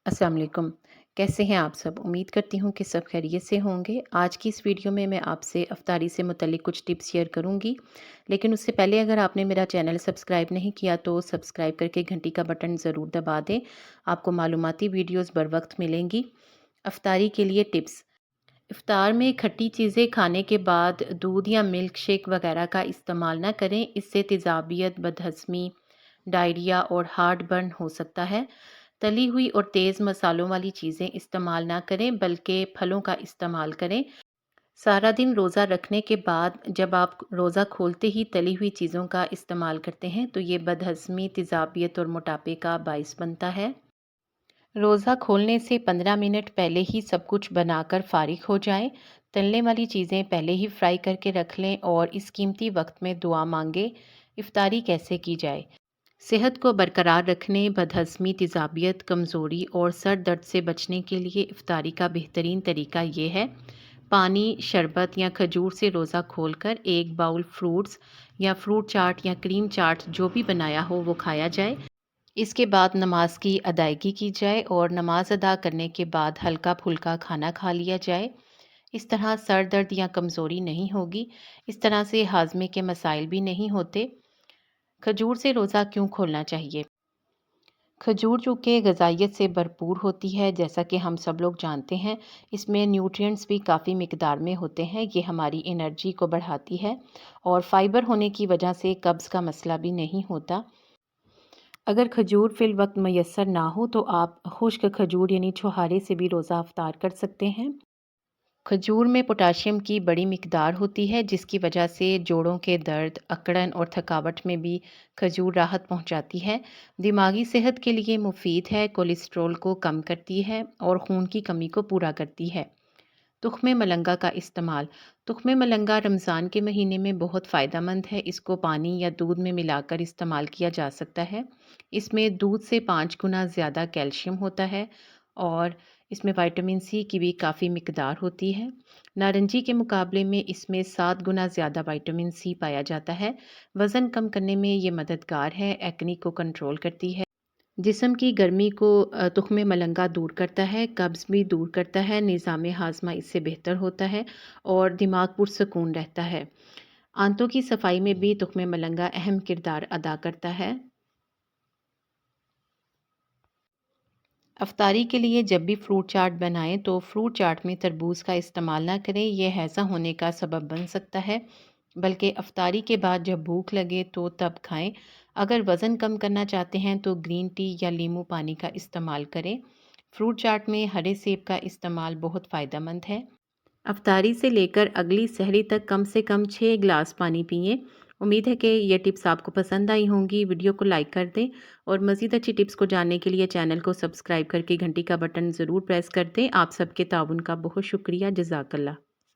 अस्सलाम वालेकुम। कैसे हैं आप सब? उम्मीद करती हूँ कि सब खैरियत से होंगे। आज की इस वीडियो में मैं आपसे इफ्तारी से मुतल्लिक कुछ टिप्स शेयर करूँगी। लेकिन उससे पहले अगर आपने मेरा चैनल सब्सक्राइब नहीं किया तो सब्सक्राइब करके घंटी का बटन ज़रूर दबा दें। आपको मालूमाती वीडियोज़ बर वक्त मिलेंगी। इफ्तारी के लिए टिप्स। इफ्तार में खट्टी चीज़ें खाने के बाद दूध या मिल्क शेक वगैरह का इस्तेमाल ना करें। इससे तेज़ाबियत, बदहज़मी, डायरिया और हार्ट बर्न हो सकता है। तली हुई और तेज़ मसालों वाली चीज़ें इस्तेमाल ना करें बल्कि फलों का इस्तेमाल करें। सारा दिन रोज़ा रखने के बाद जब आप रोज़ा खोलते ही तली हुई चीज़ों का इस्तेमाल करते हैं तो ये बदहज़मी, तेज़ाबियत और मोटापे का बाइस बनता है। रोज़ा खोलने से 15 मिनट पहले ही सब कुछ बनाकर फ़ारिग हो जाएं। तलने वाली चीज़ें पहले ही फ्राई करके रख लें और इस कीमती वक्त में दुआ मांगे। इफ्तारी कैसे की जाए? सेहत को बरकरार रखने, बदहज़मी, तेज़ाबियत, कमज़ोरी और सर दर्द से बचने के लिए इफ्तारी का बेहतरीन तरीका ये है। पानी, शरबत या खजूर से रोज़ा खोलकर एक बाउल फ्रूट्स या फ्रूट चाट या क्रीम चाट जो भी बनाया हो वो खाया जाए। इसके बाद नमाज की अदायगी की जाए और नमाज अदा करने के बाद हल्का फुल्का खाना खा लिया जाए। इस तरह सर दर्द या कमज़ोरी नहीं होगी। इस तरह से हाजमे के मसाइल भी नहीं होते। खजूर से रोज़ा क्यों खोलना चाहिए? खजूर चूँकि ग़िज़ाइयत से भरपूर होती है, जैसा कि हम सब लोग जानते हैं, इसमें न्यूट्रिएंट्स भी काफ़ी मिक़दार में होते हैं। ये हमारी एनर्जी को बढ़ाती है और फ़ाइबर होने की वजह से कब्ज़ का मसला भी नहीं होता। अगर खजूर फ़िल वक़्त मयस्सर ना हो तो आप खुश्क खजूर यानी छुहारे से भी रोज़ा इफ़्तार कर सकते हैं। खजूर में पोटाशियम की बड़ी मिकदार होती है जिसकी वजह से जोड़ों के दर्द, अकड़न और थकावट में भी खजूर राहत पहुंचाती है। दिमागी सेहत के लिए मुफीद है, कोलेस्ट्रॉल को कम करती है और खून की कमी को पूरा करती है। तुख्मे मलंगा का इस्तेमाल। तुख्मे मलंगा रमज़ान के महीने में बहुत फ़ायदेमंद है। इसको पानी या दूध में मिलाकर इस्तेमाल किया जा सकता है। इसमें दूध से 5 गुना ज़्यादा कैल्शियम होता है और इसमें विटामिन सी की भी काफ़ी मिकदार होती है। नारंगी के मुकाबले में इसमें 7 गुना ज़्यादा विटामिन सी पाया जाता है। वज़न कम करने में ये मददगार है, एक्ने को कंट्रोल करती है। जिस्म की गर्मी को तुख्मे मलंगा दूर करता है, कब्ज़ भी दूर करता है, निज़ाम हाज़मा इससे बेहतर होता है और दिमाग पुरसकून रहता है। आंतों की सफाई में भी तुख्मे मलंगा अहम किरदार अदा करता है। अफ्तारी के लिए जब भी फ्रूट चाट बनाएं तो फ्रूट चाट में तरबूज का इस्तेमाल ना करें, यह हैज़ा होने का सबब बन सकता है। बल्कि अफ्तारी के बाद जब भूख लगे तो तब खाएं। अगर वज़न कम करना चाहते हैं तो ग्रीन टी या नींबू पानी का इस्तेमाल करें। फ्रूट चाट में हरे सेब का इस्तेमाल बहुत फ़ायदेमंद है। अफ्तारी से लेकर अगली सहरी तक कम से कम 6 गिलास पानी पिएं। उम्मीद है कि ये टिप्स आपको पसंद आई होंगी। वीडियो को लाइक कर दें और मज़ीद अच्छी टिप्स को जानने के लिए चैनल को सब्सक्राइब करके घंटी का बटन ज़रूर प्रेस कर दें। आप सबके ताउन का बहुत शुक्रिया। जज़ाकल्लाह।